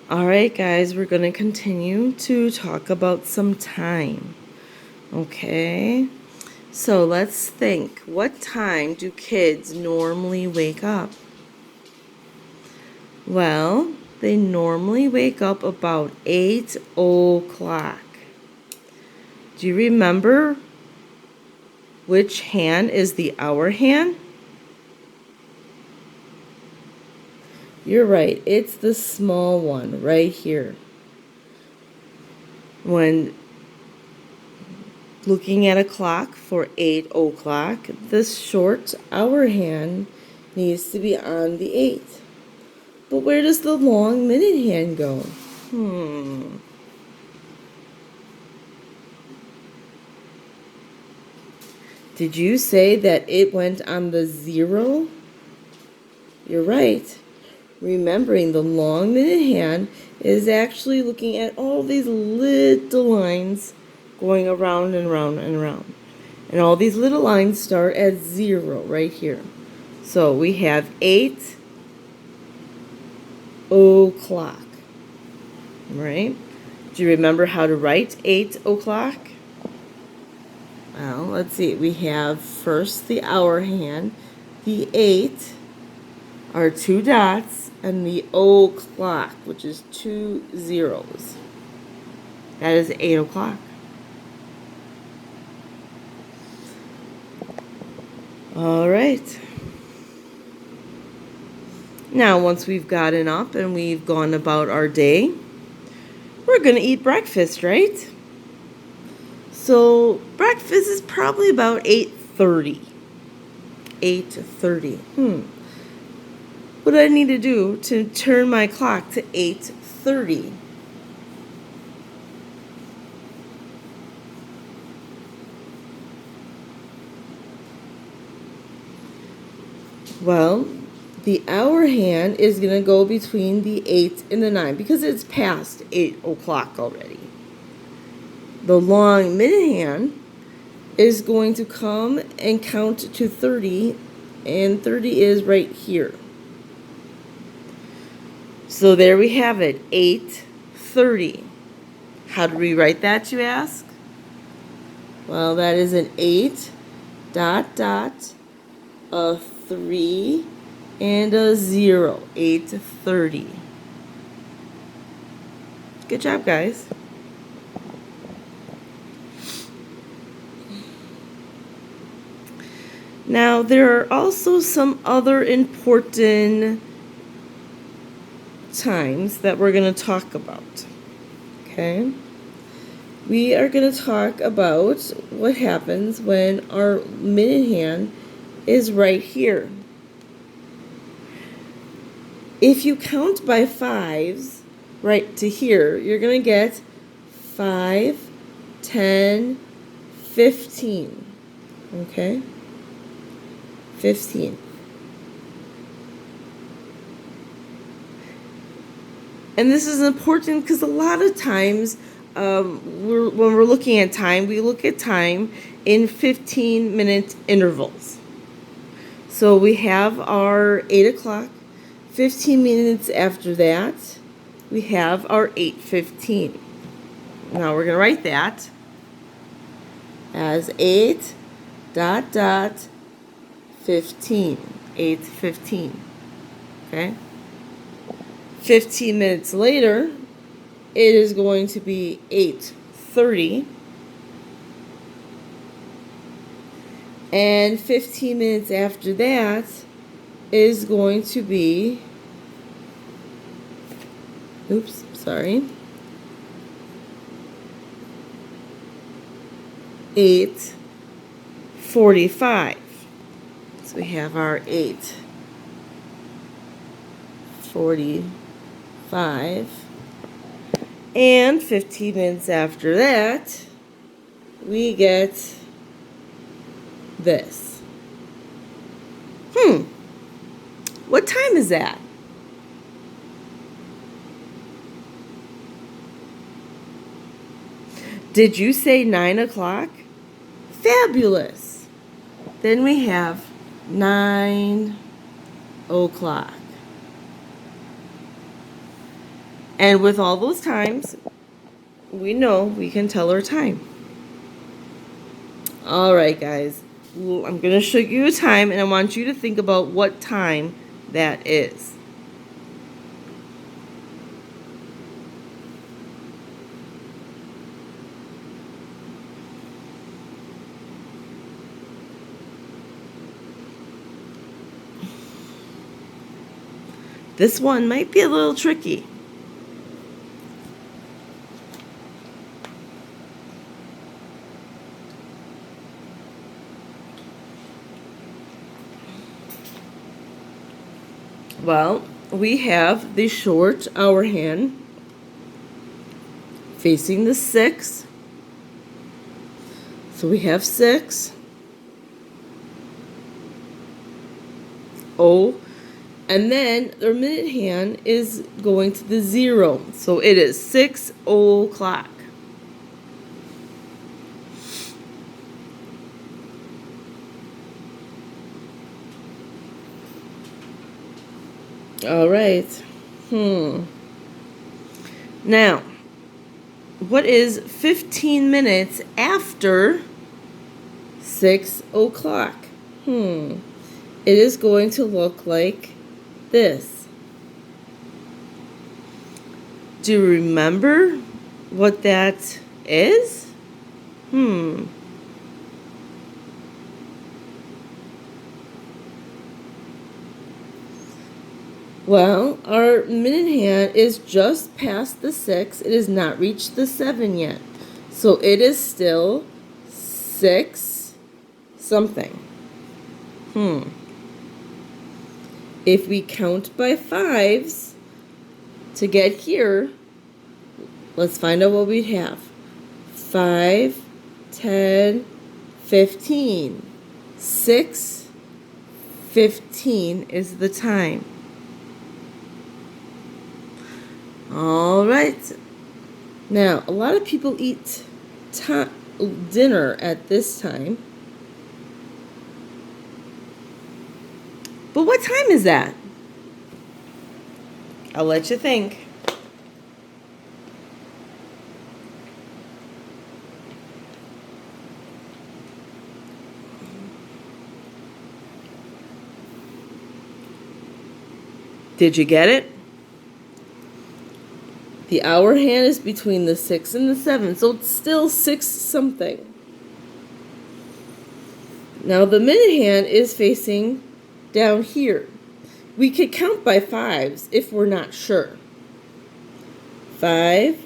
All right, guys, we're going to continue to talk about some time. Okay, so let's think. What time do kids normally wake up? Well, they normally wake up about 8 o'clock. Do you remember which hand is the hour hand? You're right, it's the small one right here. When looking at a clock for 8 o'clock, this short hour hand needs to be on the 8. But where does the long minute hand go? Did you say that it went on the 0? You're right. Remembering the long minute hand is actually looking at all these little lines going around and around and around. And all these little lines start at 0 right here. So we have 8 o'clock, right? Do you remember how to write 8 o'clock? Well, let's see. We have first the hour hand, the 8 are 2 dots, and the o'clock, which is 2 zeros. That is 8 o'clock. All right. Now, once we've gotten up and we've gone about our day, we're going to eat breakfast, right? So, breakfast is probably about 8:30. 8:30. What do I need to do to turn my clock to 8:30? Well, the hour hand is going to go between the 8 and the 9 because it's past 8 o'clock already. The long minute hand is going to come and count to 30, and 30 is right here. So there we have it, 8:30. How do we write that, you ask? Well, that is an 8 dot dot a 3 and a 0. 8:30. Good job, guys. Now, there are also some other important times that we're going to talk about. Okay? We are going to talk about what happens when our minute hand is right here. If you count by 5s right to here, you're going to get 5, 10, 15. Okay? 15. And this is important because a lot of times when we're looking at time, we look at time in 15-minute intervals. So we have our 8 o'clock. 15 minutes after that, we have our 8:15. Now we're going to write that as 8 dot dot 15. 8:15. Okay? 15 minutes later, it is going to be 8:30. And 15 minutes after that is going to be, 8:45. So we have our 8:45. And 15 minutes after that, we get this. What time is that? Did you say 9 o'clock? Fabulous. Then we have 9 o'clock. And with all those times, we know we can tell our time. All right, guys. I'm going to show you a time, and I want you to think about what time that is. This one might be a little tricky. Well, we have the short hour hand facing the 6. So we have 6. O. And then our minute hand is going to the 0. So it is 6 o'clock. All right. Now, what is 15 minutes after 6 o'clock? It is going to look like this. Do you remember what that is? Well, our minute hand is just past the 6. It has not reached the 7 yet. So it is still 6 something. If we count by 5s to get here, let's find out what we have. 5, 10, 15. 6, 15 is the time. All right. Now, a lot of people eat dinner at this time. But what time is that? I'll let you think. Did you get it? The hour hand is between the 6 and the 7, so it's still 6 something. Now the minute hand is facing down here. We could count by 5s if we're not sure. 5,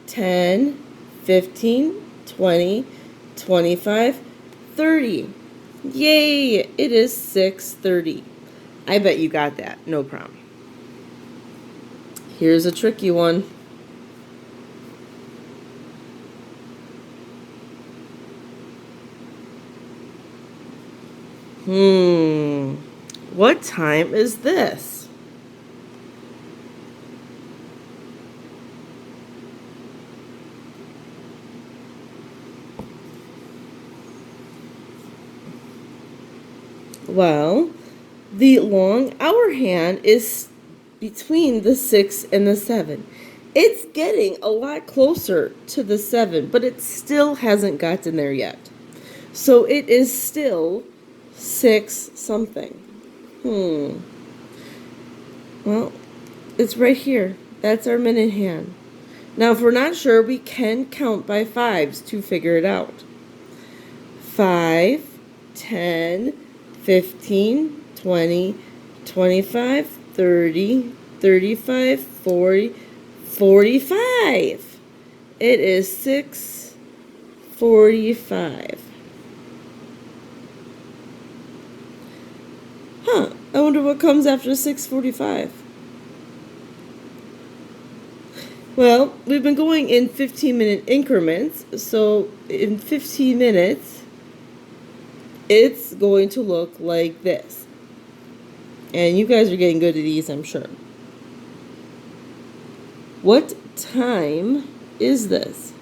10, 15, 20, 25, 30. Yay! It is 6:30. I bet you got that. No problem. Here's a tricky one. What time is this? Well, the long hour hand is between the 6 and the 7. It's getting a lot closer to the 7, but it still hasn't gotten there yet. So it is still 6 something. Well, it's right here. That's our minute hand. Now, if we're not sure, we can count by 5s to figure it out. 5, 10, 15, 20, 25, 30, 35, 40, 45. It is 6:45. I wonder what comes after 6:45. Well, we've been going in 15-minute increments, so in 15 minutes, it's going to look like this. And you guys are getting good at these, I'm sure. What time is this?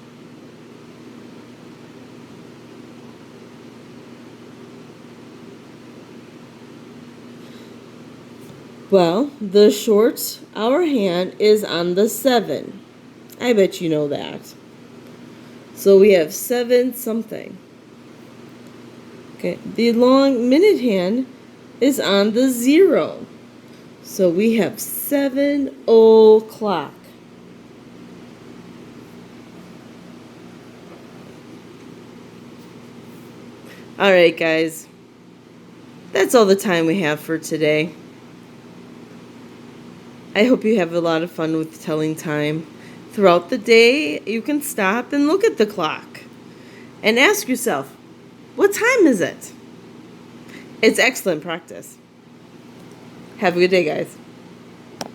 Well, the short hour hand is on the 7. I bet you know that. So we have 7 something. Okay, the long minute hand is on the 0. So we have 7 o'clock. All right, guys. That's all the time we have for today. I hope you have a lot of fun with telling time. Throughout the day, you can stop and look at the clock and ask yourself, what time is it? It's excellent practice. Have a good day, guys.